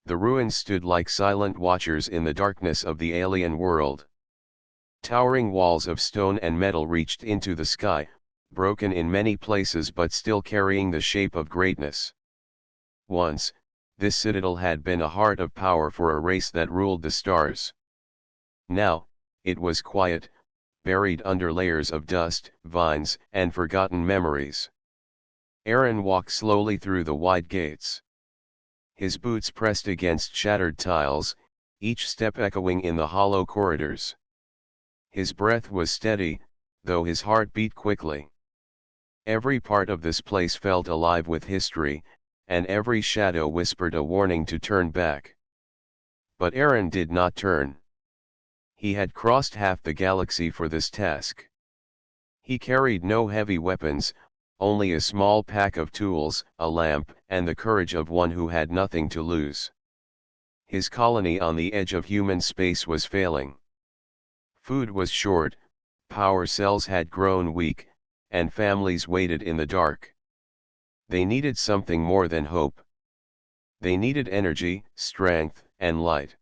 The ruins stood like silent watchers in the darkness of the alien world. Towering walls of stone and metal reached into the sky, broken in many places but still carrying the shape of greatness. Once, this citadel had been a heart of power for a race that ruled the stars. Now, it was quiet, buried under layers of dust, vines, and forgotten memories. Aaron walked slowly through the wide gates. His boots pressed against shattered tiles, each step echoing in the hollow corridors. His breath was steady, though his heart beat quickly. Every part of this place felt alive with history, and every shadow whispered a warning to turn back. But Aaron did not turn. He had crossed half the galaxy for this task. He carried no heavy weapons, only a small pack of tools, a lamp, and the courage of one who had nothing to lose. His colony on the edge of human space was failing. Food was short, power cells had grown weak, and families waited in the dark. They needed something more than hope. They needed energy, strength, and light.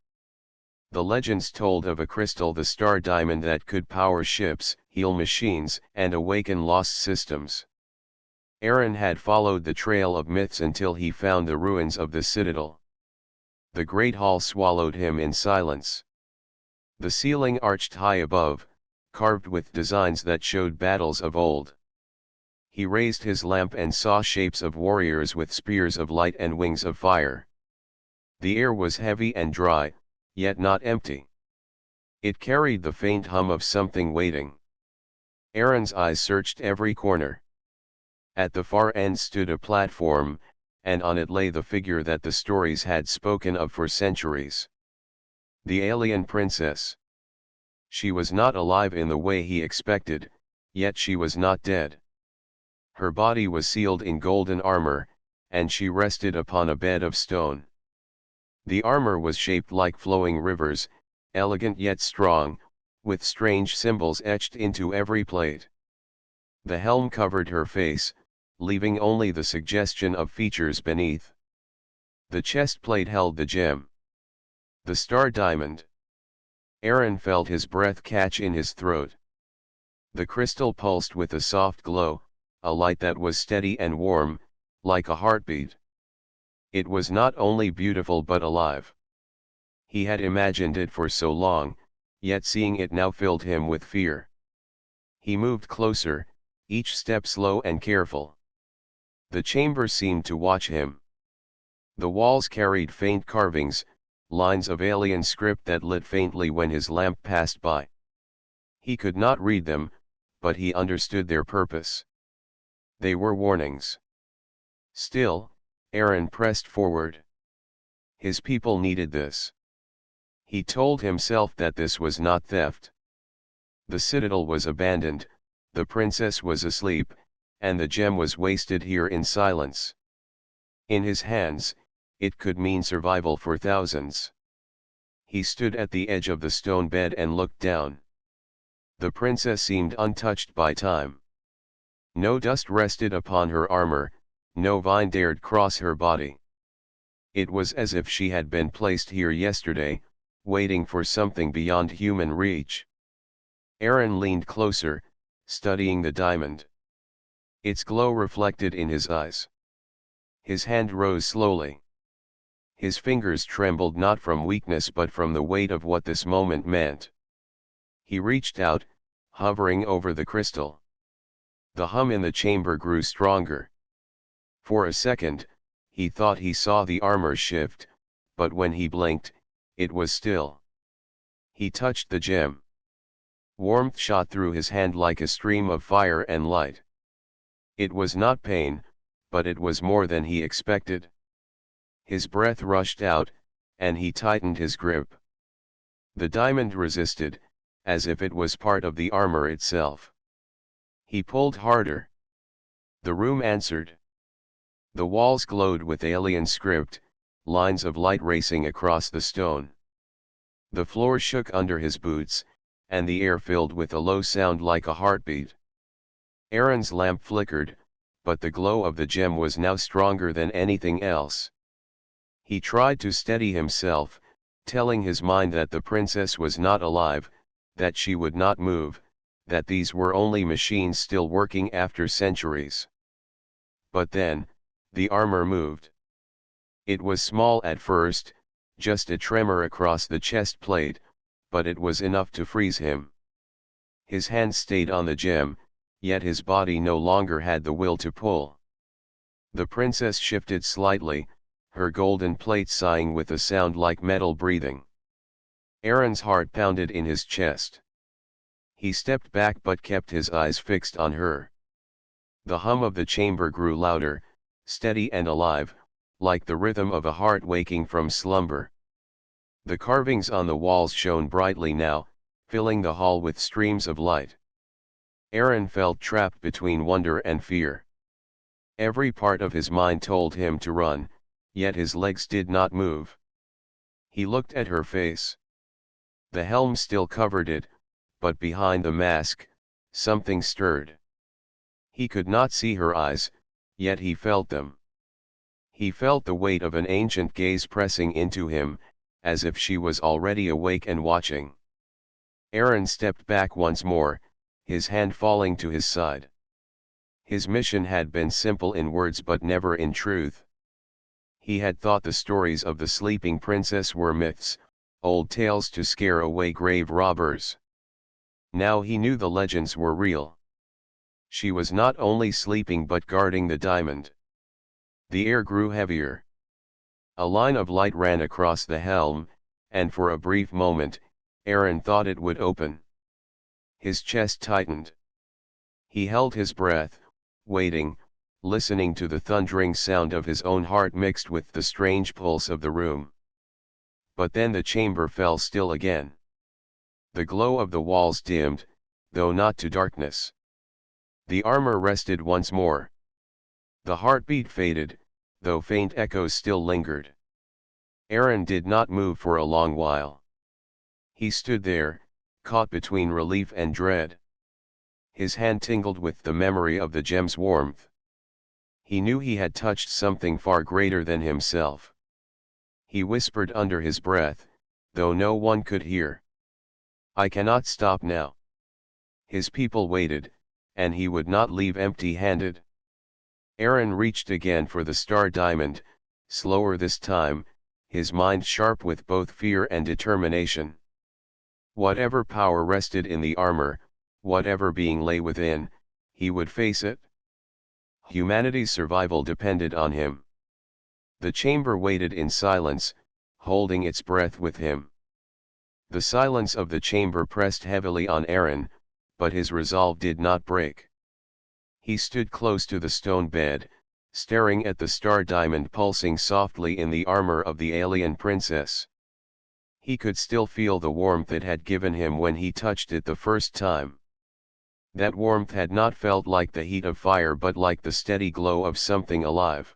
The legends told of a crystal, the star diamond, that could power ships, heal machines, and awaken lost systems. Aaron had followed the trail of myths until he found the ruins of the citadel. The great hall swallowed him in silence. The ceiling arched high above, carved with designs that showed battles of old. He raised his lamp and saw shapes of warriors with spears of light and wings of fire. The air was heavy and dry, yet not empty. It carried the faint hum of something waiting. Aaron's eyes searched every corner. At the far end stood a platform, and on it lay the figure that the stories had spoken of for centuries. The alien princess. She was not alive in the way he expected, yet she was not dead. Her body was sealed in golden armor, and she rested upon a bed of stone. The armor was shaped like flowing rivers, elegant yet strong, with strange symbols etched into every plate. The helm covered her face, leaving only the suggestion of features beneath. The chest plate held the gem. The star diamond. Aaron felt his breath catch in his throat. The crystal pulsed with a soft glow, a light that was steady and warm, like a heartbeat. It was not only beautiful but alive. He had imagined it for so long, yet seeing it now filled him with fear. He moved closer, each step slow and careful. The chamber seemed to watch him. The walls carried faint carvings, lines of alien script that lit faintly when his lamp passed by. He could not read them, but he understood their purpose. They were warnings. Still, Aaron pressed forward. His people needed this. He told himself that this was not theft. The citadel was abandoned, the princess was asleep, and the gem was wasted here in silence. In his hands, it could mean survival for thousands. He stood at the edge of the stone bed and looked down. The princess seemed untouched by time. No dust rested upon her armor, no vine dared cross her body. It was as if she had been placed here yesterday, waiting for something beyond human reach. Aaron leaned closer, studying the diamond. Its glow reflected in his eyes. His hand rose slowly. His fingers trembled not from weakness but from the weight of what this moment meant. He reached out, hovering over the crystal. The hum in the chamber grew stronger. For a second, he thought he saw the armor shift, but when he blinked, it was still. He touched the gem. Warmth shot through his hand like a stream of fire and light. It was not pain, but it was more than he expected. His breath rushed out, and he tightened his grip. The diamond resisted, as if it was part of the armor itself. He pulled harder. The room answered. The walls glowed with alien script, lines of light racing across the stone. The floor shook under his boots, and the air filled with a low sound like a heartbeat. Aaron's lamp flickered, but the glow of the gem was now stronger than anything else. He tried to steady himself, telling his mind that the princess was not alive, that she would not move, that these were only machines still working after centuries. But then, the armor moved. It was small at first, just a tremor across the chest plate, but it was enough to freeze him. His hand stayed on the gem, yet his body no longer had the will to pull. The princess shifted slightly, her golden plate sighing with a sound like metal breathing. Aaron's heart pounded in his chest. He stepped back but kept his eyes fixed on her. The hum of the chamber grew louder, steady and alive, like the rhythm of a heart waking from slumber. The carvings on the walls shone brightly now, filling the hall with streams of light. Aaron felt trapped between wonder and fear. Every part of his mind told him to run, yet his legs did not move. He looked at her face. The helm still covered it, but behind the mask, something stirred. He could not see her eyes, yet he felt them. He felt the weight of an ancient gaze pressing into him, as if she was already awake and watching. Aaron stepped back once more, his hand falling to his side. His mission had been simple in words but never in truth. He had thought the stories of the sleeping princess were myths, old tales to scare away grave robbers. Now he knew the legends were real. She was not only sleeping but guarding the diamond. The air grew heavier. A line of light ran across the helm, and for a brief moment, Aaron thought it would open. His chest tightened. He held his breath, waiting, listening to the thundering sound of his own heart mixed with the strange pulse of the room. But then the chamber fell still again. The glow of the walls dimmed, though not to darkness. The armor rested once more. The heartbeat faded, though faint echoes still lingered. Aaron did not move for a long while. He stood there, caught between relief and dread. His hand tingled with the memory of the gem's warmth. He knew he had touched something far greater than himself. He whispered under his breath, though no one could hear. "I cannot stop now." His people waited, and he would not leave empty-handed. Aaron reached again for the star diamond, slower this time, his mind sharp with both fear and determination. Whatever power rested in the armor, whatever being lay within, he would face it. Humanity's survival depended on him. The chamber waited in silence, holding its breath with him. The silence of the chamber pressed heavily on Aaron, but his resolve did not break. He stood close to the stone bed, staring at the star diamond pulsing softly in the armor of the alien princess. He could still feel the warmth it had given him when he touched it the first time. That warmth had not felt like the heat of fire but like the steady glow of something alive.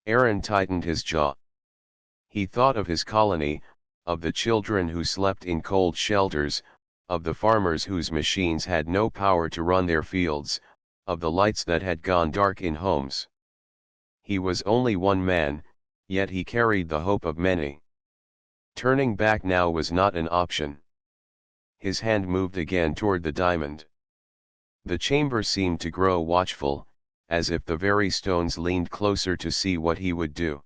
Aaron tightened his jaw. He thought of his colony, of the children who slept in cold shelters, of the farmers whose machines had no power to run their fields, of the lights that had gone dark in homes. He was only one man, yet he carried the hope of many. Turning back now was not an option. His hand moved again toward the diamond. The chamber seemed to grow watchful, as if the very stones leaned closer to see what he would do.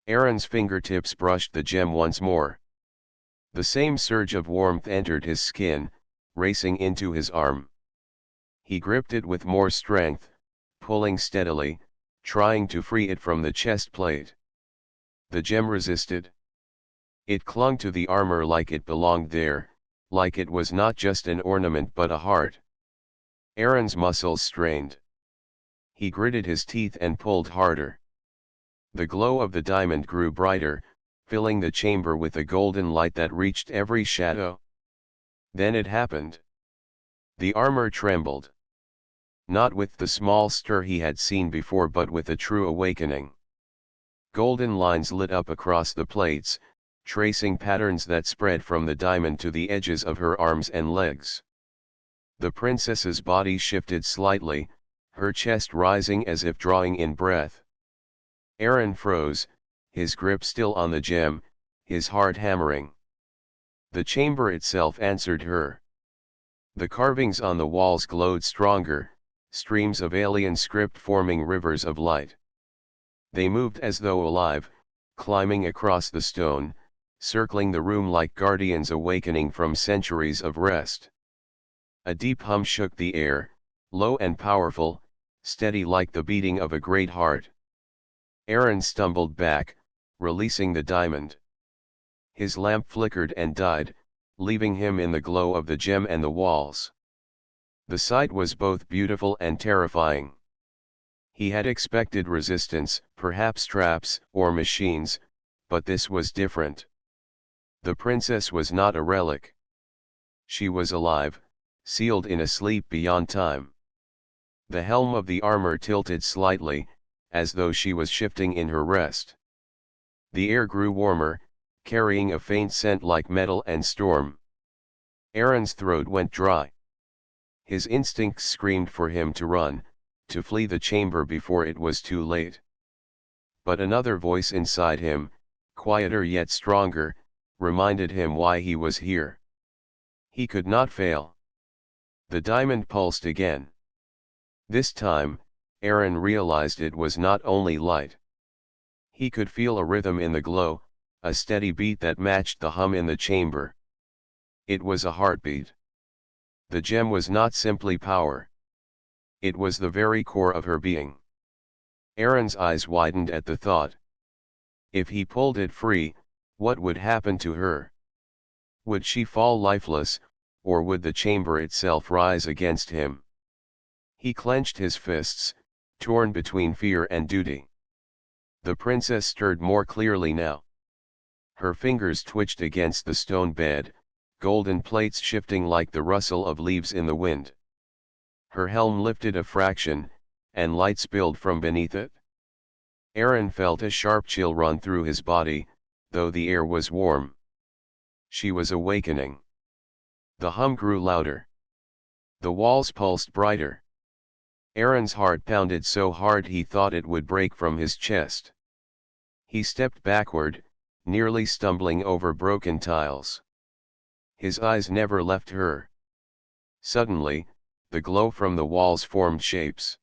Aaron's fingertips brushed the gem once more. The same surge of warmth entered his skin, racing into his arm. He gripped it with more strength, pulling steadily, trying to free it from the chest plate. The gem resisted. It clung to the armor like it belonged there, like it was not just an ornament but a heart. Aaron's muscles strained. He gritted his teeth and pulled harder. The glow of the diamond grew brighter, filling the chamber with a golden light that reached every shadow. Then it happened. The armor trembled. Not with the small stir he had seen before but with a true awakening. Golden lines lit up across the plates, tracing patterns that spread from the diamond to the edges of her arms and legs. The princess's body shifted slightly, her chest rising as if drawing in breath. Aaron froze, his grip still on the gem, his heart hammering. The chamber itself answered her. The carvings on the walls glowed stronger, streams of alien script forming rivers of light. They moved as though alive, climbing across the stone, circling the room like guardians awakening from centuries of rest. A deep hum shook the air, low and powerful, steady like the beating of a great heart. Aaron stumbled back, releasing the diamond. His lamp flickered and died, leaving him in the glow of the gem and the walls. The sight was both beautiful and terrifying. He had expected resistance, perhaps traps or machines, but this was different. The princess was not a relic. She was alive, sealed in a sleep beyond time. The helm of the armor tilted slightly, as though she was shifting in her rest. The air grew warmer, carrying a faint scent like metal and storm. Aaron's throat went dry. His instincts screamed for him to run, to flee the chamber before it was too late. But another voice inside him, quieter yet stronger, reminded him why he was here. He could not fail. The diamond pulsed again. This time, Aaron realized it was not only light. He could feel a rhythm in the glow, a steady beat that matched the hum in the chamber. It was a heartbeat. The gem was not simply power. It was the very core of her being. Aaron's eyes widened at the thought. If he pulled it free, what would happen to her? Would she fall lifeless, or would the chamber itself rise against him? He clenched his fists, torn between fear and duty. The princess stirred more clearly now. Her fingers twitched against the stone bed, golden plates shifting like the rustle of leaves in the wind. Her helm lifted a fraction, and light spilled from beneath it. Aaron felt a sharp chill run through his body, though the air was warm. She was awakening. The hum grew louder. The walls pulsed brighter. Aaron's heart pounded so hard he thought it would break from his chest. He stepped backward, nearly stumbling over broken tiles. His eyes never left her. Suddenly, the glow from the walls formed shapes.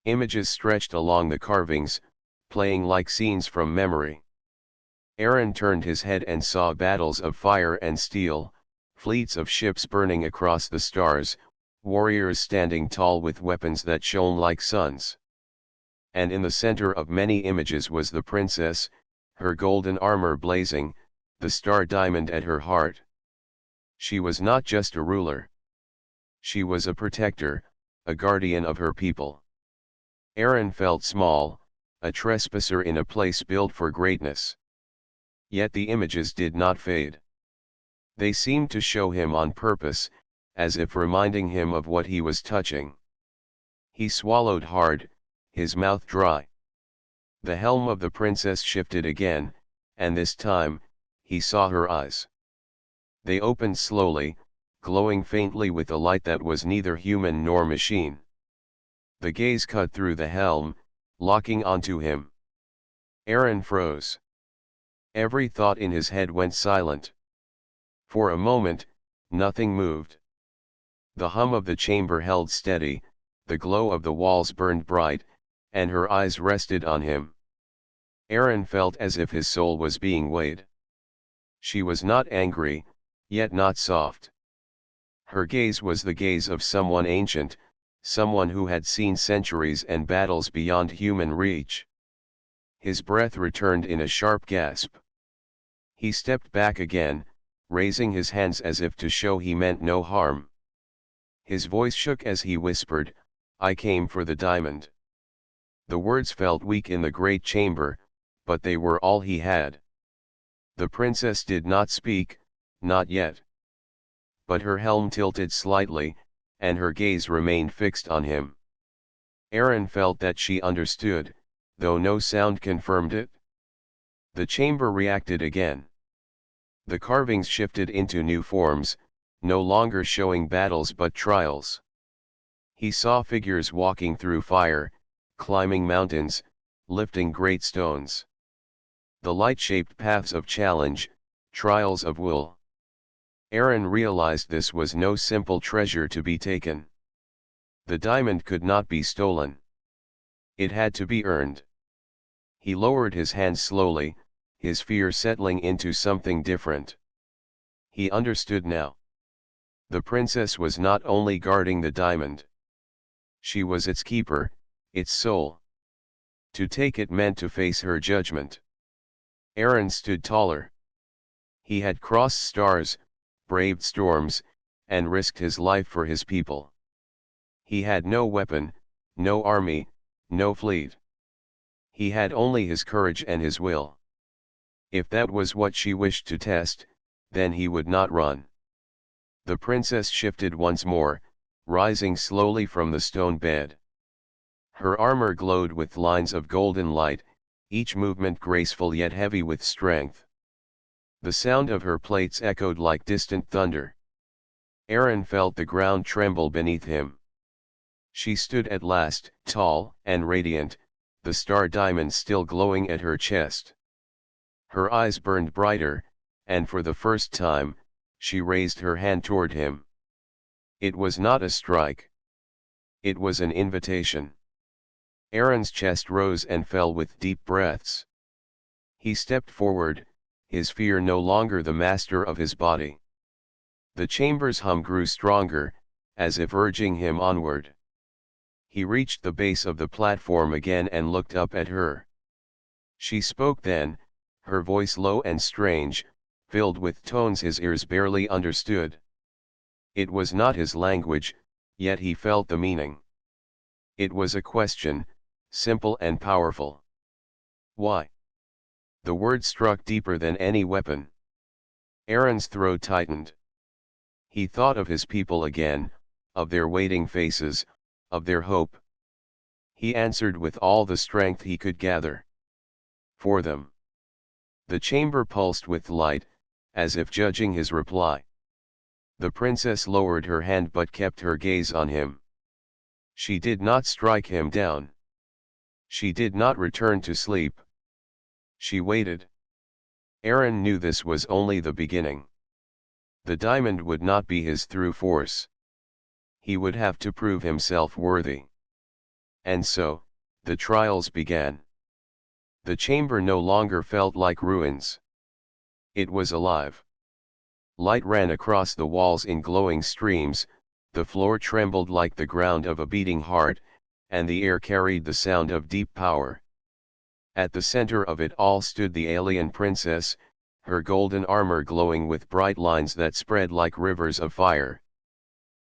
Images stretched along the carvings, playing like scenes from memory. Aaron turned his head and saw battles of fire and steel, fleets of ships burning across the stars, warriors standing tall with weapons that shone like suns. And in the center of many images was the princess, her golden armor blazing, the star diamond at her heart. She was not just a ruler. She was a protector, a guardian of her people. Aaron felt small, a trespasser in a place built for greatness. Yet the images did not fade. They seemed to show him on purpose, as if reminding him of what he was touching. He swallowed hard, his mouth dry. The helm of the princess shifted again, and this time, he saw her eyes. They opened slowly, glowing faintly with a light that was neither human nor machine. The gaze cut through the helm, locking onto him. Aaron froze. Every thought in his head went silent. For a moment, nothing moved. The hum of the chamber held steady, the glow of the walls burned bright, and her eyes rested on him. Aaron felt as if his soul was being weighed. She was not angry, yet not soft. Her gaze was the gaze of someone ancient, someone who had seen centuries and battles beyond human reach. His breath returned in a sharp gasp. He stepped back again, raising his hands as if to show he meant no harm. His voice shook as he whispered, "I came for the diamond." The words felt weak in the great chamber, but they were all he had. The princess did not speak, not yet. But her helm tilted slightly, and her gaze remained fixed on him. Aaron felt that she understood, though no sound confirmed it. The chamber reacted again. The carvings shifted into new forms, no longer showing battles but trials. He saw figures walking through fire, climbing mountains, lifting great stones. The light-shaped paths of challenge, trials of will. Aaron realized this was no simple treasure to be taken. The diamond could not be stolen. It had to be earned. He lowered his hands slowly, his fear settling into something different. He understood now. The princess was not only guarding the diamond. She was its keeper, its soul. To take it meant to face her judgment. Aaron stood taller. He had crossed stars, braved storms, and risked his life for his people. He had no weapon, no army, no fleet. He had only his courage and his will. If that was what she wished to test, then he would not run. The princess shifted once more, rising slowly from the stone bed. Her armor glowed with lines of golden light, each movement graceful yet heavy with strength. The sound of her plates echoed like distant thunder. Aaron felt the ground tremble beneath him. She stood at last, tall and radiant, the star diamond still glowing at her chest. Her eyes burned brighter, and for the first time, she raised her hand toward him. It was not a strike. It was an invitation. Aaron's chest rose and fell with deep breaths. He stepped forward, his fear no longer the master of his body. The chamber's hum grew stronger, as if urging him onward. He reached the base of the platform again and looked up at her. She spoke then, her voice low and strange, filled with tones his ears barely understood. It was not his language, yet he felt the meaning. It was a question, simple and powerful. Why? The word struck deeper than any weapon. Aaron's throat tightened. He thought of his people again, of their waiting faces, of their hope. He answered with all the strength he could gather. For them. The chamber pulsed with light, as if judging his reply. The princess lowered her hand but kept her gaze on him. She did not strike him down. She did not return to sleep. She waited. Aaron knew this was only the beginning. The diamond would not be his through force. He would have to prove himself worthy. And so, the trials began. The chamber no longer felt like ruins. It was alive. Light ran across the walls in glowing streams, the floor trembled like the ground of a beating heart, and the air carried the sound of deep power. At the center of it all stood the alien princess, her golden armor glowing with bright lines that spread like rivers of fire.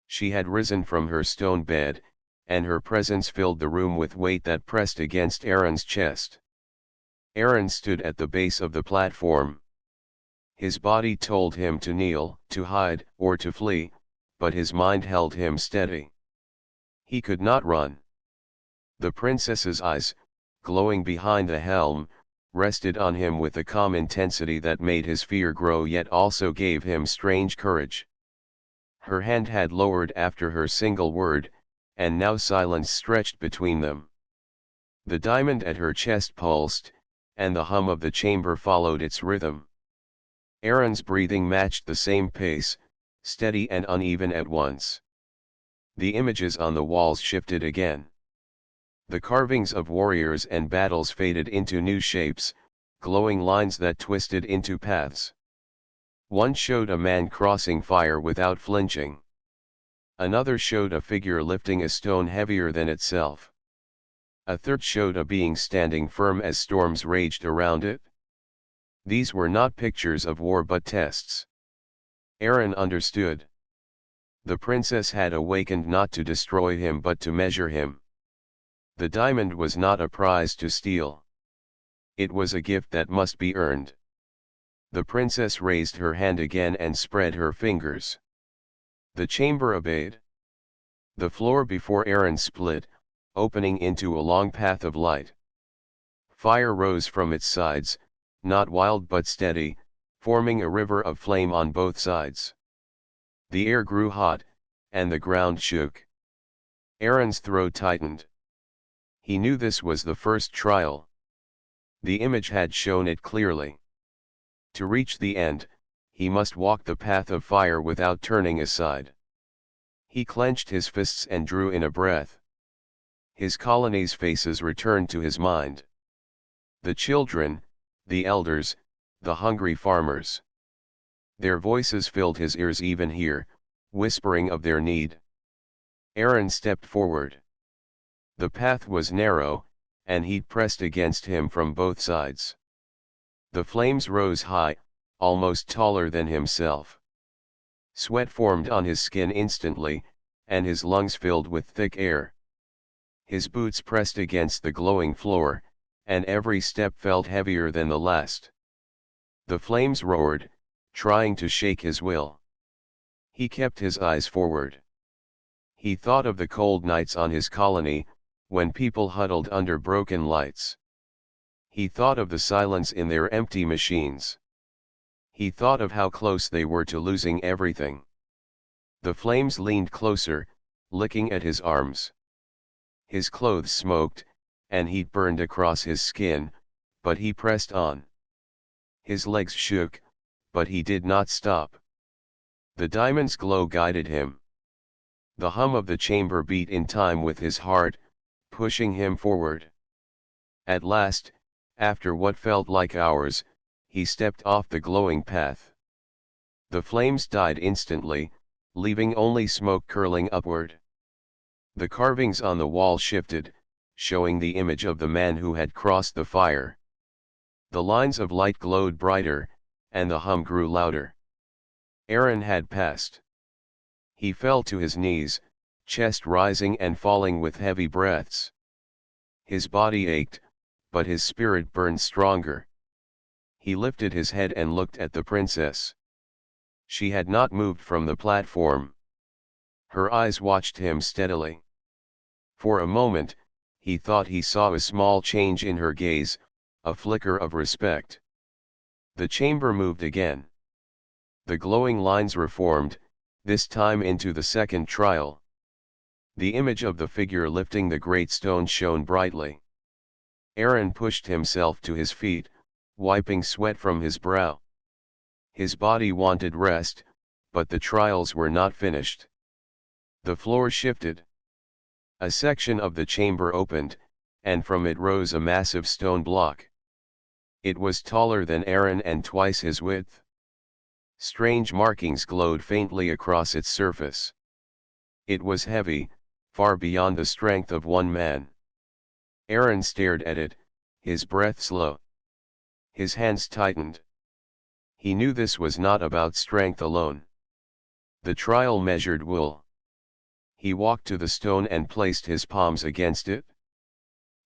She had risen from her stone bed, and her presence filled the room with weight that pressed against Aaron's chest. Aaron stood at the base of the platform. His body told him to kneel, to hide, or to flee, but his mind held him steady. He could not run. The princess's eyes, glowing behind the helm, rested on him with a calm intensity that made his fear grow yet also gave him strange courage. Her hand had lowered after her single word, and now silence stretched between them. The diamond at her chest pulsed, and the hum of the chamber followed its rhythm. Aaron's breathing matched the same pace, steady and uneven at once. The images on the walls shifted again. The carvings of warriors and battles faded into new shapes, glowing lines that twisted into paths. One showed a man crossing fire without flinching. Another showed a figure lifting a stone heavier than itself. A third showed a being standing firm as storms raged around it. These were not pictures of war but tests. Aaron understood. The princess had awakened not to destroy him but to measure him. The diamond was not a prize to steal. It was a gift that must be earned. The princess raised her hand again and spread her fingers. The chamber obeyed. The floor before Aaron split, opening into a long path of light. Fire rose from its sides, not wild but steady, forming a river of flame on both sides. The air grew hot, and the ground shook. Aaron's throat tightened. He knew this was the first trial. The image had shown it clearly. To reach the end, he must walk the path of fire without turning aside. He clenched his fists and drew in a breath. His colony's faces returned to his mind. The children, the elders, the hungry farmers. Their voices filled his ears even here, whispering of their need. Aaron stepped forward. The path was narrow, and heat pressed against him from both sides. The flames rose high, almost taller than himself. Sweat formed on his skin instantly, and his lungs filled with thick air. His boots pressed against the glowing floor, and every step felt heavier than the last. The flames roared, trying to shake his will. He kept his eyes forward. He thought of the cold nights on his colony, when people huddled under broken lights. He thought of the silence in their empty machines. He thought of how close they were to losing everything. The flames leaned closer, licking at his arms. His clothes smoked, and heat burned across his skin, but he pressed on. His legs shook, but he did not stop. The diamond's glow guided him. The hum of the chamber beat in time with his heart, pushing him forward. At last, after what felt like hours, he stepped off the glowing path. The flames died instantly, leaving only smoke curling upward. The carvings on the wall shifted, showing the image of the man who had crossed the fire. The lines of light glowed brighter, and the hum grew louder. Aaron had passed. He fell to his knees, chest rising and falling with heavy breaths. His body ached, but his spirit burned stronger. He lifted his head and looked at the princess. She had not moved from the platform. Her eyes watched him steadily. For a moment, he thought he saw a small change in her gaze, a flicker of respect. The chamber moved again. The glowing lines reformed, this time into the second trial. The image of the figure lifting the great stone shone brightly. Aaron pushed himself to his feet, wiping sweat from his brow. His body wanted rest, but the trials were not finished. The floor shifted. A section of the chamber opened, and from it rose a massive stone block. It was taller than Aaron and twice his width. Strange markings glowed faintly across its surface. It was heavy, far beyond the strength of one man. Aaron stared at it, his breath slow. His hands tightened. He knew this was not about strength alone. The trial measured will. He walked to the stone and placed his palms against it.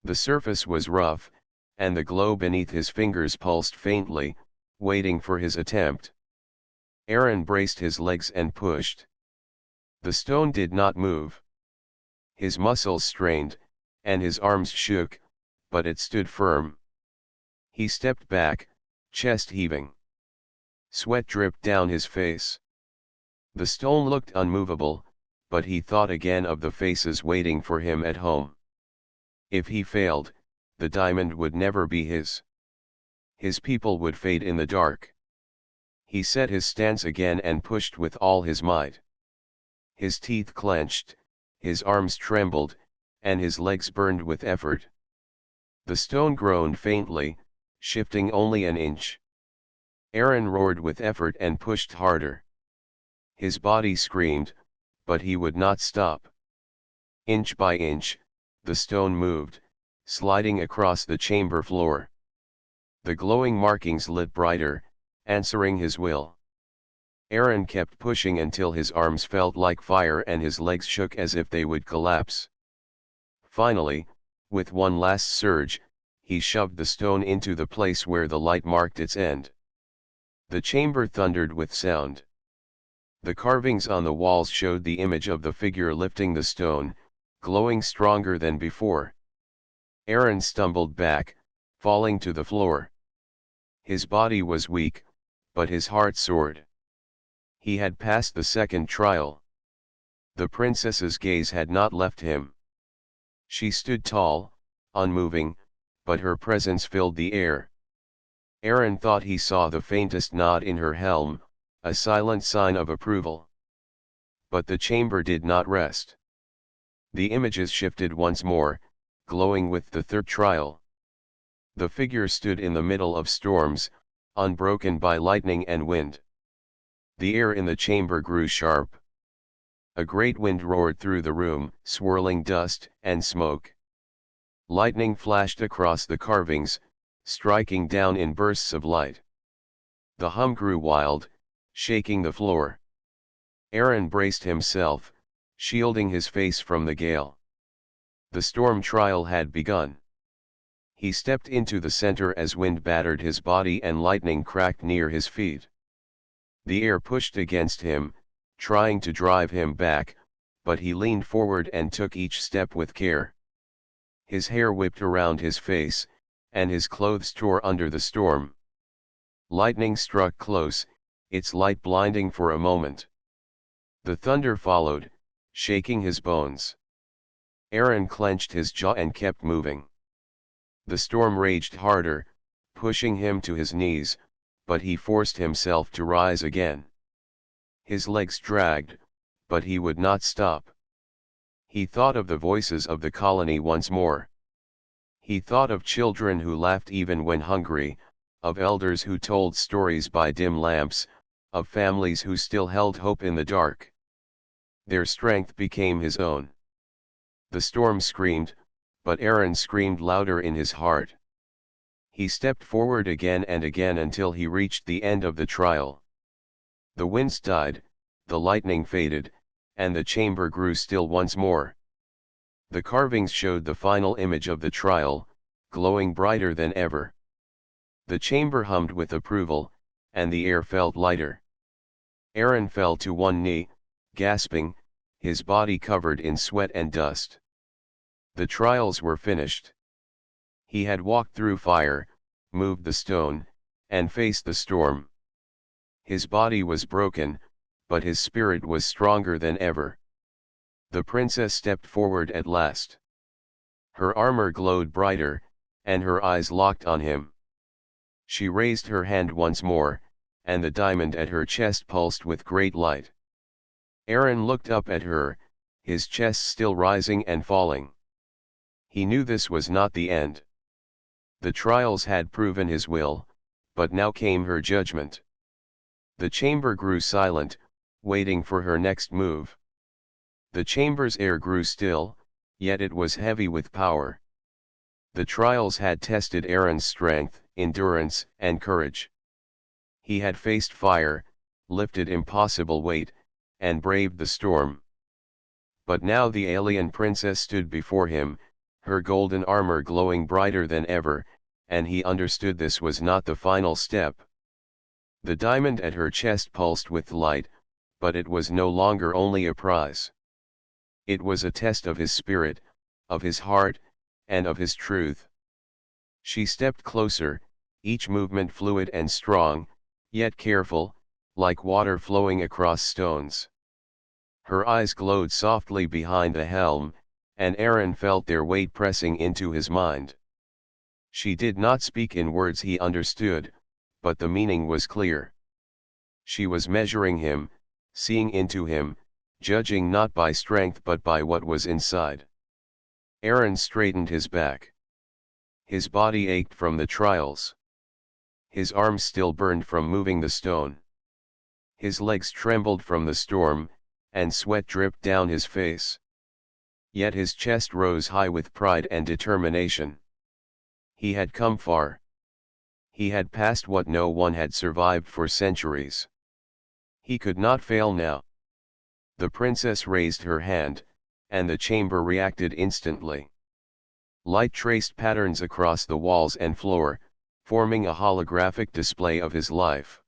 The surface was rough, and the glow beneath his fingers pulsed faintly, waiting for his attempt. Aaron braced his legs and pushed. The stone did not move. His muscles strained, and his arms shook, but it stood firm. He stepped back, chest heaving. Sweat dripped down his face. The stone looked unmovable, but he thought again of the faces waiting for him at home. If he failed, the diamond would never be his. His people would fade in the dark. He set his stance again and pushed with all his might. His teeth clenched, his arms trembled, and his legs burned with effort. The stone groaned faintly, shifting only an inch. Aaron roared with effort and pushed harder. His body screamed, but he would not stop. Inch by inch, the stone moved, sliding across the chamber floor. The glowing markings lit brighter, answering his will. Aaron kept pushing until his arms felt like fire and his legs shook as if they would collapse. Finally, with one last surge, he shoved the stone into the place where the light marked its end. The chamber thundered with sound. The carvings on the walls showed the image of the figure lifting the stone, glowing stronger than before. Aaron stumbled back, falling to the floor. His body was weak, but his heart soared. He had passed the second trial. The princess's gaze had not left him. She stood tall, unmoving, but her presence filled the air. Aaron thought he saw the faintest nod in her helm, a silent sign of approval. But the chamber did not rest. The images shifted once more, glowing with the third trial. The figure stood in the middle of storms, unbroken by lightning and wind. The air in the chamber grew sharp. A great wind roared through the room, swirling dust and smoke. Lightning flashed across the carvings, striking down in bursts of light. The hum grew wild, shaking the floor. Aaron braced himself, shielding his face from the gale. The storm trial had begun. He stepped into the center as wind battered his body and lightning cracked near his feet. The air pushed against him, trying to drive him back, but he leaned forward and took each step with care. His hair whipped around his face, and his clothes tore under the storm. Lightning struck close, its light blinding for a moment. The thunder followed, shaking his bones. Aaron clenched his jaw and kept moving. The storm raged harder, pushing him to his knees, but he forced himself to rise again. His legs dragged, but he would not stop. He thought of the voices of the colony once more. He thought of children who laughed even when hungry, of elders who told stories by dim lamps, of families who still held hope in the dark. Their strength became his own. The storm screamed, but Aaron screamed louder in his heart. He stepped forward again and again until he reached the end of the trial. The winds died, the lightning faded, and the chamber grew still once more. The carvings showed the final image of the trial, glowing brighter than ever. The chamber hummed with approval, and the air felt lighter. Aaron fell to one knee, gasping, his body covered in sweat and dust. The trials were finished. He had walked through fire, moved the stone, and faced the storm. His body was broken, but his spirit was stronger than ever. The princess stepped forward at last. Her armor glowed brighter, and her eyes locked on him. She raised her hand once more, and the diamond at her chest pulsed with great light. Aaron looked up at her, his chest still rising and falling. He knew this was not the end. The trials had proven his will, but now came her judgment. The chamber grew silent, waiting for her next move. The chamber's air grew still, yet it was heavy with power. The trials had tested Aaron's strength, endurance, and courage. He had faced fire, lifted impossible weight, and braved the storm. But now the alien princess stood before him, her golden armor glowing brighter than ever, and he understood this was not the final step. The diamond at her chest pulsed with light, but it was no longer only a prize. It was a test of his spirit, of his heart, and of his truth. She stepped closer, each movement fluid and strong, yet careful, like water flowing across stones. Her eyes glowed softly behind the helm, and Aaron felt their weight pressing into his mind. She did not speak in words he understood, but the meaning was clear. She was measuring him, seeing into him, judging not by strength but by what was inside. Aaron straightened his back. His body ached from the trials. His arms still burned from moving the stone. His legs trembled from the storm, and sweat dripped down his face. Yet his chest rose high with pride and determination. He had come far. He had passed what no one had survived for centuries. He could not fail now. The princess raised her hand, and the chamber reacted instantly. Light traced patterns across the walls and floor, forming a holographic display of his life.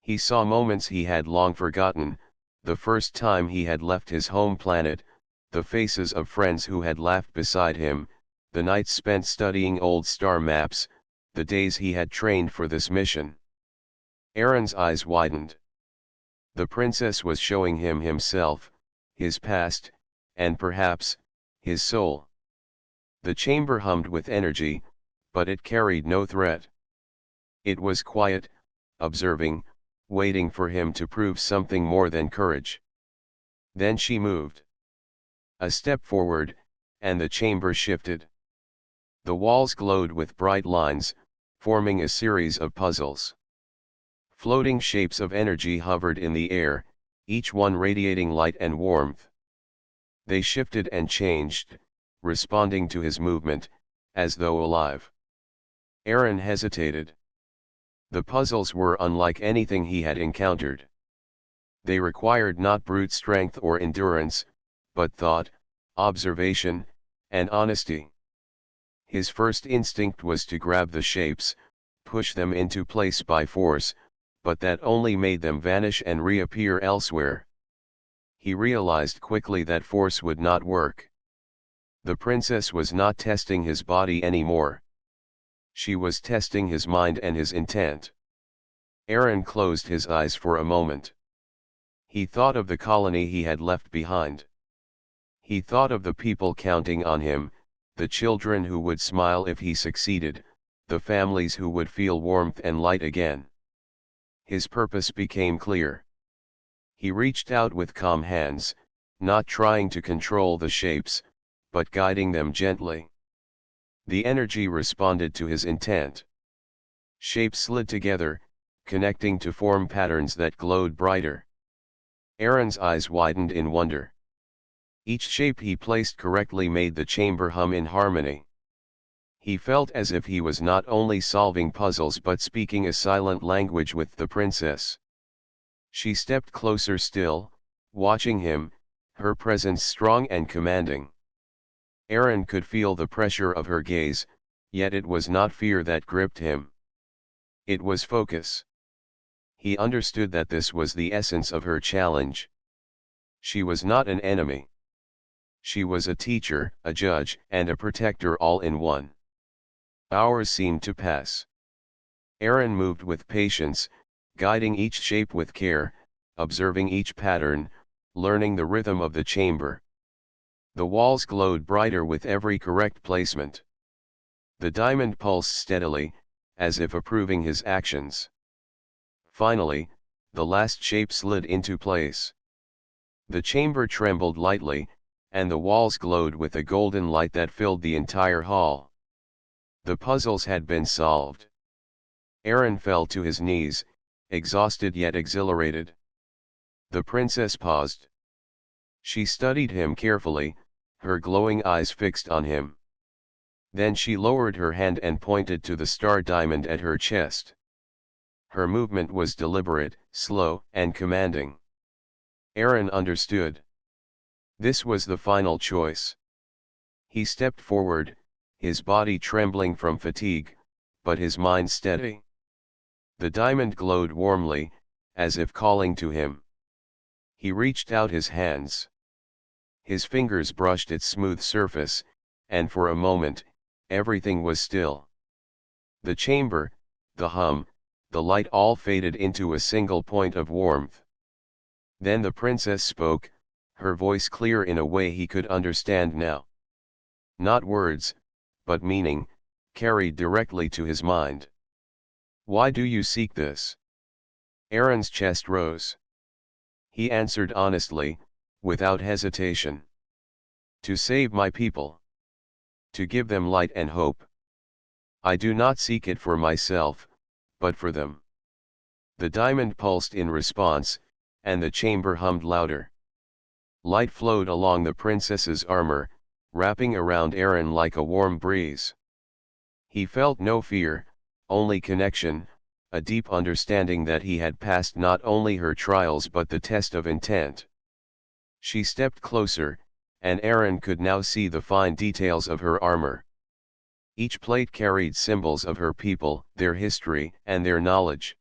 He saw moments he had long forgotten, the first time he had left his home planet, the faces of friends who had laughed beside him, the nights spent studying old star maps, the days he had trained for this mission. Aaron's eyes widened. The princess was showing him himself, his past, and perhaps, his soul. The chamber hummed with energy, but it carried no threat. It was quiet, observing, waiting for him to prove something more than courage. Then she moved a step forward, and the chamber shifted. The walls glowed with bright lines, forming a series of puzzles. Floating shapes of energy hovered in the air, each one radiating light and warmth. They shifted and changed, responding to his movement, as though alive. Aaron hesitated. The puzzles were unlike anything he had encountered. They required not brute strength or endurance, but thought, observation, and honesty. His first instinct was to grab the shapes, push them into place by force, but that only made them vanish and reappear elsewhere. He realized quickly that force would not work. The princess was not testing his body anymore. She was testing his mind and his intent. Aaron closed his eyes for a moment. He thought of the colony he had left behind. He thought of the people counting on him, the children who would smile if he succeeded, the families who would feel warmth and light again. His purpose became clear. He reached out with calm hands, not trying to control the shapes, but guiding them gently. The energy responded to his intent. Shapes slid together, connecting to form patterns that glowed brighter. Aaron's eyes widened in wonder. Each shape he placed correctly made the chamber hum in harmony. He felt as if he was not only solving puzzles but speaking a silent language with the princess. She stepped closer still, watching him, her presence strong and commanding. Aaron could feel the pressure of her gaze, yet it was not fear that gripped him. It was focus. He understood that this was the essence of her challenge. She was not an enemy. She was a teacher, a judge, and a protector all in one. Hours seemed to pass. Aaron moved with patience, guiding each shape with care, observing each pattern, learning the rhythm of the chamber. The walls glowed brighter with every correct placement. The diamond pulsed steadily, as if approving his actions. Finally, the last shape slid into place. The chamber trembled lightly, and the walls glowed with a golden light that filled the entire hall. The puzzles had been solved. Aaron fell to his knees, exhausted yet exhilarated. The princess paused. She studied him carefully, her glowing eyes fixed on him. Then she lowered her hand and pointed to the star diamond at her chest. Her movement was deliberate, slow, and commanding. Aaron understood. This was the final choice. He stepped forward, his body trembling from fatigue, but his mind steady. The diamond glowed warmly, as if calling to him. He reached out his hands. His fingers brushed its smooth surface, and for a moment, everything was still. The chamber, the hum, the light all faded into a single point of warmth. Then the princess spoke, her voice clear in a way he could understand now. Not words, but meaning, carried directly to his mind. Why do you seek this? Aaron's chest rose. He answered honestly, without hesitation. To save my people. To give them light and hope. I do not seek it for myself, but for them. The diamond pulsed in response, and the chamber hummed louder. Light flowed along the princess's armor, wrapping around Aaron like a warm breeze. He felt no fear, only connection, a deep understanding that he had passed not only her trials but the test of intent. She stepped closer, and Aaron could now see the fine details of her armor. Each plate carried symbols of her people, their history, and their knowledge.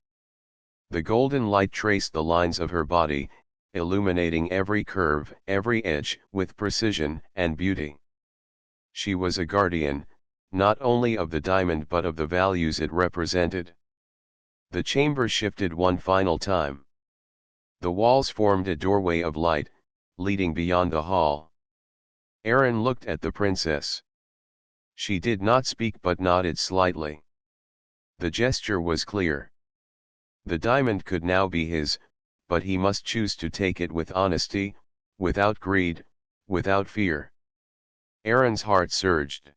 The golden light traced the lines of her body, illuminating every curve, every edge, with precision and beauty. She was a guardian, not only of the diamond but of the values it represented. The chamber shifted one final time. The walls formed a doorway of light, leading beyond the hall. Aaron looked at the princess. She did not speak but nodded slightly. The gesture was clear. The diamond could now be his, but he must choose to take it with honesty, without greed, without fear. Aaron's heart surged.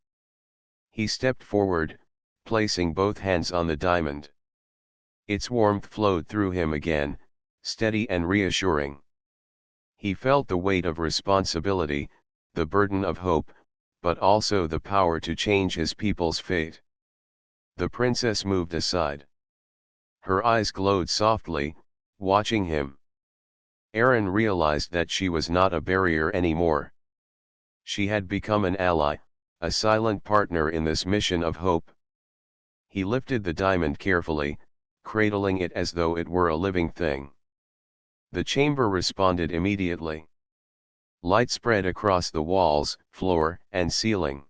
He stepped forward, placing both hands on the diamond. Its warmth flowed through him again, steady and reassuring. He felt the weight of responsibility, the burden of hope, but also the power to change his people's fate. The princess moved aside. Her eyes glowed softly, watching him. Aaron realized that she was not a barrier anymore. She had become an ally, a silent partner in this mission of hope. He lifted the diamond carefully, cradling it as though it were a living thing. The chamber responded immediately. Light spread across the walls, floor, and ceiling.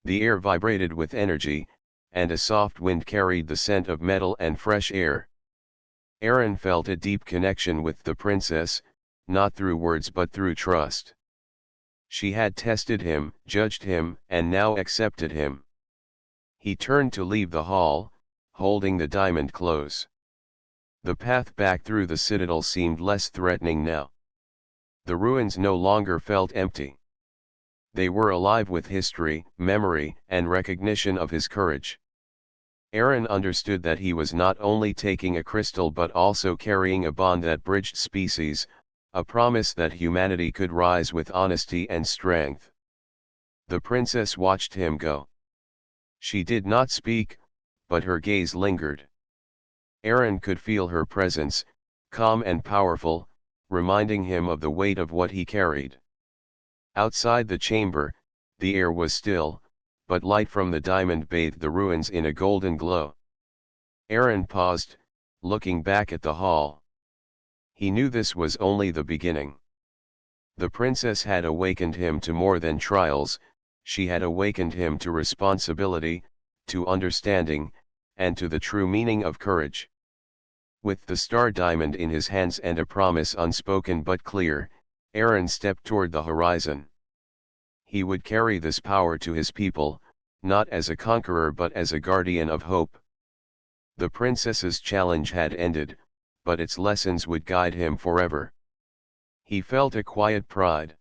The air vibrated with energy, and a soft wind carried the scent of metal and fresh air. Aaron felt a deep connection with the princess, not through words but through trust. She had tested him, judged him, and now accepted him. He turned to leave the hall, holding the diamond close. The path back through the citadel seemed less threatening now. The ruins no longer felt empty. They were alive with history, memory, and recognition of his courage. Aaron understood that he was not only taking a crystal but also carrying a bond that bridged species, a promise that humanity could rise with honesty and strength. The princess watched him go. She did not speak, but her gaze lingered. Aaron could feel her presence, calm and powerful, reminding him of the weight of what he carried. Outside the chamber, the air was still, but light from the diamond bathed the ruins in a golden glow. Aaron paused, looking back at the hall. He knew this was only the beginning. The princess had awakened him to more than trials, she had awakened him to responsibility, to understanding, and to the true meaning of courage. With the star diamond in his hands and a promise unspoken but clear, Aaron stepped toward the horizon. He would carry this power to his people, not as a conqueror but as a guardian of hope. The princess's challenge had ended, but its lessons would guide him forever. He felt a quiet pride.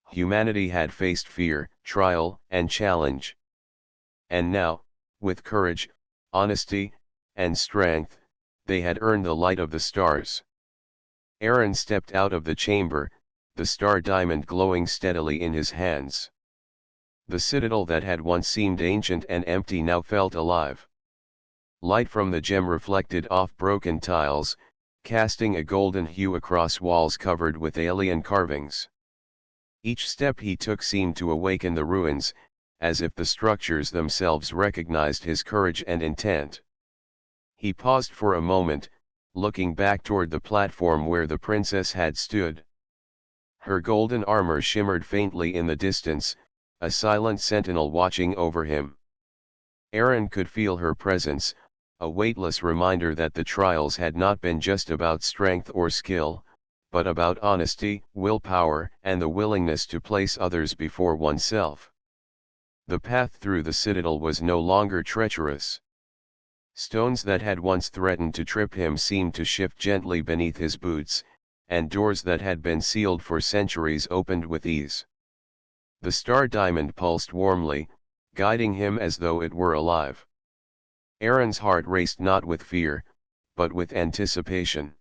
Humanity had faced fear, trial, and challenge. And now, with courage, honesty, and strength, they had earned the light of the stars. Aaron stepped out of the chamber, the star diamond glowing steadily in his hands. The citadel that had once seemed ancient and empty now felt alive. Light from the gem reflected off broken tiles, casting a golden hue across walls covered with alien carvings. Each step he took seemed to awaken the ruins, as if the structures themselves recognized his courage and intent. He paused for a moment, looking back toward the platform where the princess had stood. Her golden armor shimmered faintly in the distance, a silent sentinel watching over him. Aaron could feel her presence, a weightless reminder that the trials had not been just about strength or skill, but about honesty, willpower, and the willingness to place others before oneself. The path through the citadel was no longer treacherous. Stones that had once threatened to trip him seemed to shift gently beneath his boots, and doors that had been sealed for centuries opened with ease. The star diamond pulsed warmly, guiding him as though it were alive. Aaron's heart raced not with fear, but with anticipation.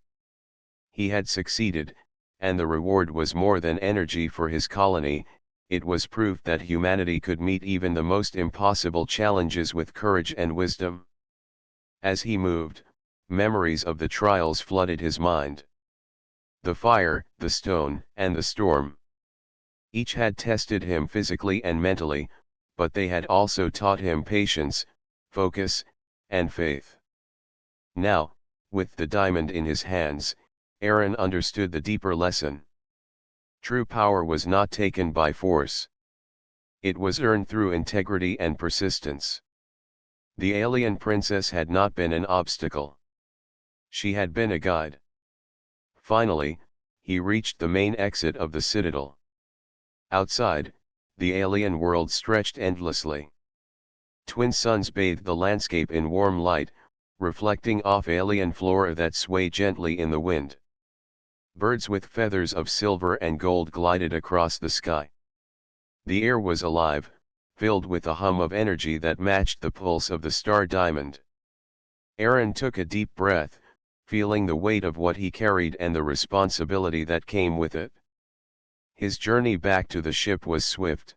He had succeeded, and the reward was more than energy for his colony, it was proof that humanity could meet even the most impossible challenges with courage and wisdom. As he moved, memories of the trials flooded his mind. The fire, the stone, and the storm. Each had tested him physically and mentally, but they had also taught him patience, focus, and faith. Now, with the diamond in his hands, Aaron understood the deeper lesson. True power was not taken by force. It was earned through integrity and persistence. The alien princess had not been an obstacle. She had been a guide. Finally, he reached the main exit of the citadel. Outside, the alien world stretched endlessly. Twin suns bathed the landscape in warm light, reflecting off alien flora that swayed gently in the wind. Birds with feathers of silver and gold glided across the sky. The air was alive, filled with a hum of energy that matched the pulse of the star diamond. Aaron took a deep breath, feeling the weight of what he carried and the responsibility that came with it. His journey back to the ship was swift.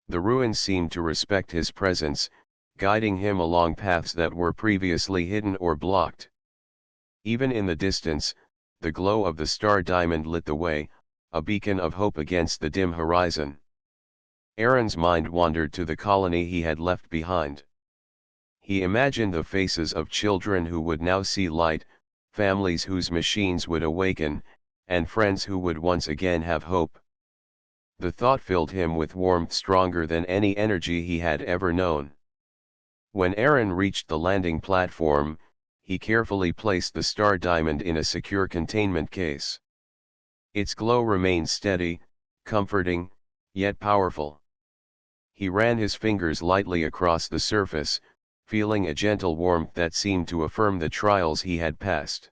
The ruins seemed to respect his presence, guiding him along paths that were previously hidden or blocked. Even in the distance, the glow of the star diamond lit the way, a beacon of hope against the dim horizon. Aaron's mind wandered to the colony he had left behind. He imagined the faces of children who would now see light, families whose machines would awaken, and friends who would once again have hope. The thought filled him with warmth stronger than any energy he had ever known. When Aaron reached the landing platform, he carefully placed the star diamond in a secure containment case. Its glow remained steady, comforting, yet powerful. He ran his fingers lightly across the surface, feeling a gentle warmth that seemed to affirm the trials he had passed.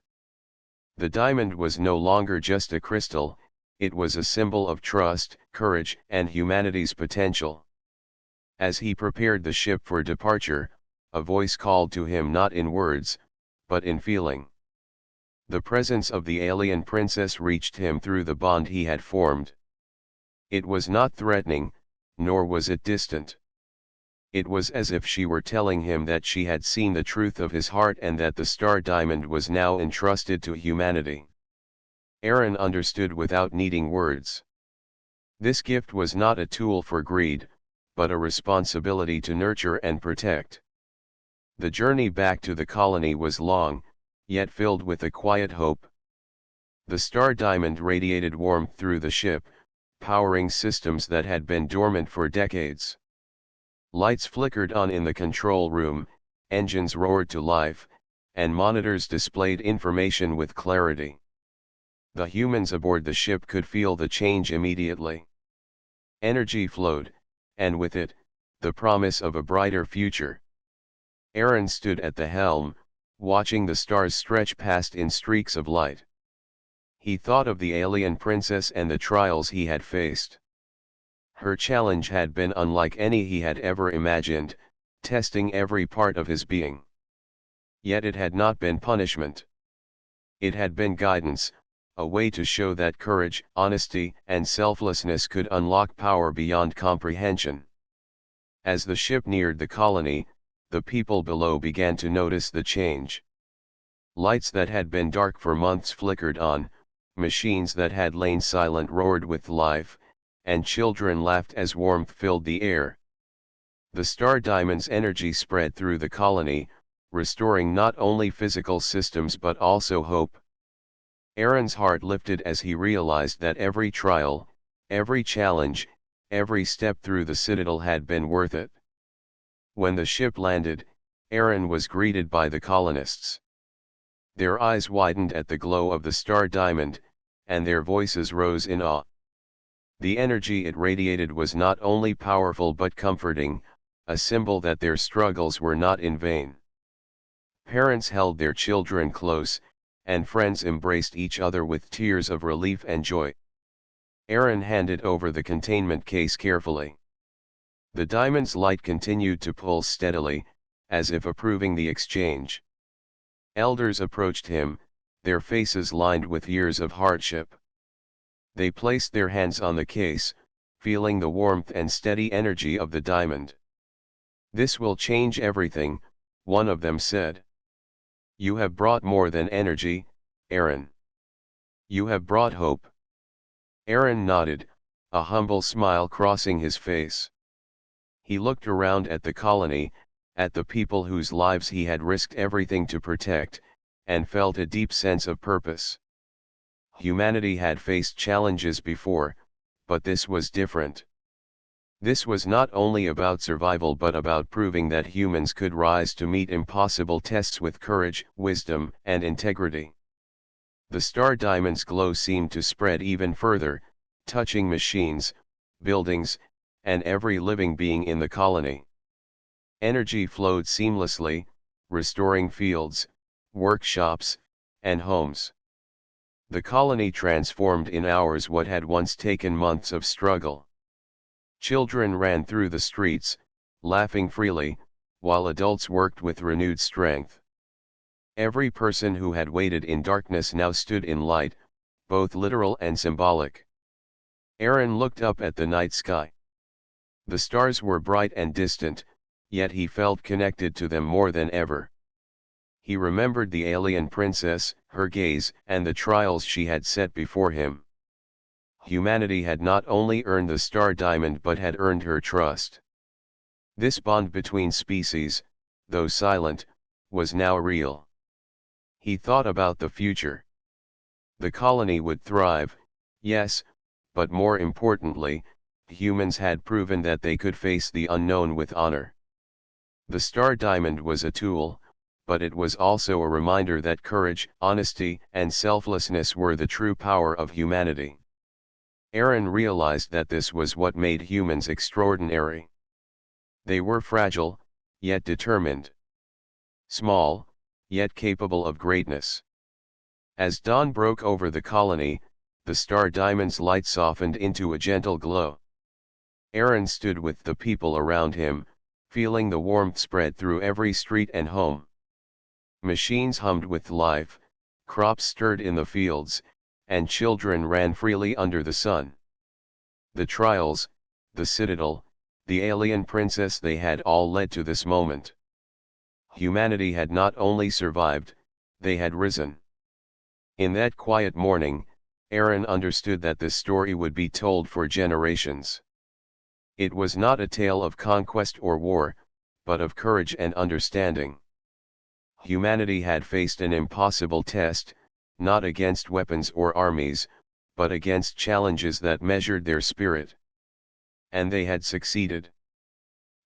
The diamond was no longer just a crystal, it was a symbol of trust, courage, and humanity's potential. As he prepared the ship for departure, a voice called to him not in words, but in feeling. The presence of the alien princess reached him through the bond he had formed. It was not threatening, nor was it distant. It was as if she were telling him that she had seen the truth of his heart and that the star diamond was now entrusted to humanity. Aaron understood without needing words. This gift was not a tool for greed, but a responsibility to nurture and protect. The journey back to the colony was long, yet filled with a quiet hope. The star diamond radiated warmth through the ship, powering systems that had been dormant for decades. Lights flickered on in the control room, engines roared to life, and monitors displayed information with clarity. The humans aboard the ship could feel the change immediately. Energy flowed, and with it, the promise of a brighter future. Aaron stood at the helm, watching the stars stretch past in streaks of light. He thought of the alien princess and the trials he had faced. Her challenge had been unlike any he had ever imagined, testing every part of his being. Yet it had not been punishment. It had been guidance, a way to show that courage, honesty, and selflessness could unlock power beyond comprehension. As the ship neared the colony, the people below began to notice the change. Lights that had been dark for months flickered on, machines that had lain silent roared with life, and children laughed as warmth filled the air. The star diamond's energy spread through the colony, restoring not only physical systems but also hope. Aaron's heart lifted as he realized that every trial, every challenge, every step through the citadel had been worth it. When the ship landed, Aaron was greeted by the colonists. Their eyes widened at the glow of the star diamond, and their voices rose in awe. The energy it radiated was not only powerful but comforting, a symbol that their struggles were not in vain. Parents held their children close, and friends embraced each other with tears of relief and joy. Aaron handed over the containment case carefully. The diamond's light continued to pulse steadily, as if approving the exchange. Elders approached him, their faces lined with years of hardship. They placed their hands on the case, feeling the warmth and steady energy of the diamond. "This will change everything," one of them said. "You have brought more than energy, Aaron. You have brought hope." Aaron nodded, a humble smile crossing his face. He looked around at the colony, at the people whose lives he had risked everything to protect, and felt a deep sense of purpose. Humanity had faced challenges before, but this was different. This was not only about survival but about proving that humans could rise to meet impossible tests with courage, wisdom, and integrity. The star diamond's glow seemed to spread even further, touching machines, buildings, and every living being in the colony. Energy flowed seamlessly, restoring fields, workshops, and homes. The colony transformed in hours what had once taken months of struggle. Children ran through the streets, laughing freely, while adults worked with renewed strength. Every person who had waited in darkness now stood in light, both literal and symbolic. Aaron looked up at the night sky. The stars were bright and distant, yet he felt connected to them more than ever. He remembered the alien princess, her gaze, and the trials she had set before him. Humanity had not only earned the star diamond but had earned her trust. This bond between species, though silent, was now real. He thought about the future. The colony would thrive, yes, but more importantly, humans had proven that they could face the unknown with honor. The star diamond was a tool, but it was also a reminder that courage, honesty, and selflessness were the true power of humanity. Aaron realized that this was what made humans extraordinary. They were fragile, yet determined. Small, yet capable of greatness. As dawn broke over the colony, the star diamond's light softened into a gentle glow. Aaron stood with the people around him, feeling the warmth spread through every street and home. Machines hummed with life, crops stirred in the fields, and children ran freely under the sun. The trials, the citadel, the alien princess, they had all led to this moment. Humanity had not only survived, they had risen. In that quiet morning, Aaron understood that this story would be told for generations. It was not a tale of conquest or war, but of courage and understanding. Humanity had faced an impossible test, not against weapons or armies, but against challenges that measured their spirit. And they had succeeded.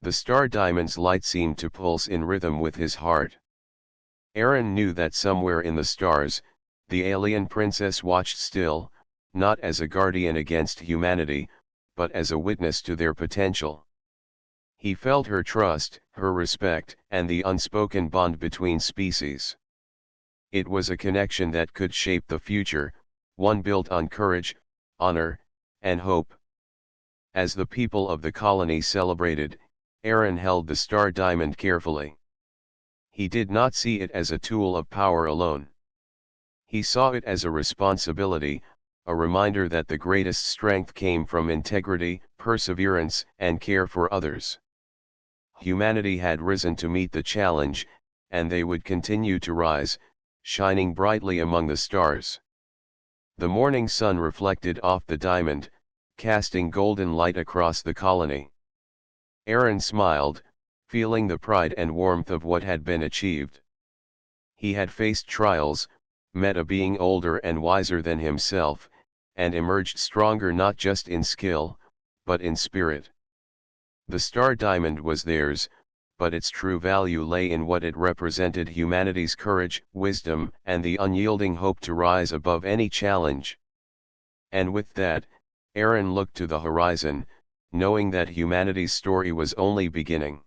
The star diamond's light seemed to pulse in rhythm with his heart. Aaron knew that somewhere in the stars, the alien princess watched still, not as a guardian against humanity, but as a witness to their potential. He felt her trust, her respect, and the unspoken bond between species. It was a connection that could shape the future, one built on courage, honor, and hope. As the people of the colony celebrated, Aaron held the star diamond carefully. He did not see it as a tool of power alone. He saw it as a responsibility, a reminder that the greatest strength came from integrity, perseverance, and care for others. Humanity had risen to meet the challenge, and they would continue to rise, shining brightly among the stars. The morning sun reflected off the diamond, casting golden light across the colony. Aaron smiled, feeling the pride and warmth of what had been achieved. He had faced trials, met a being older and wiser than himself, and emerged stronger not just in skill, but in spirit. The star diamond was theirs, but its true value lay in what it represented: humanity's courage, wisdom, and the unyielding hope to rise above any challenge. And with that, Aaron looked to the horizon, knowing that humanity's story was only beginning.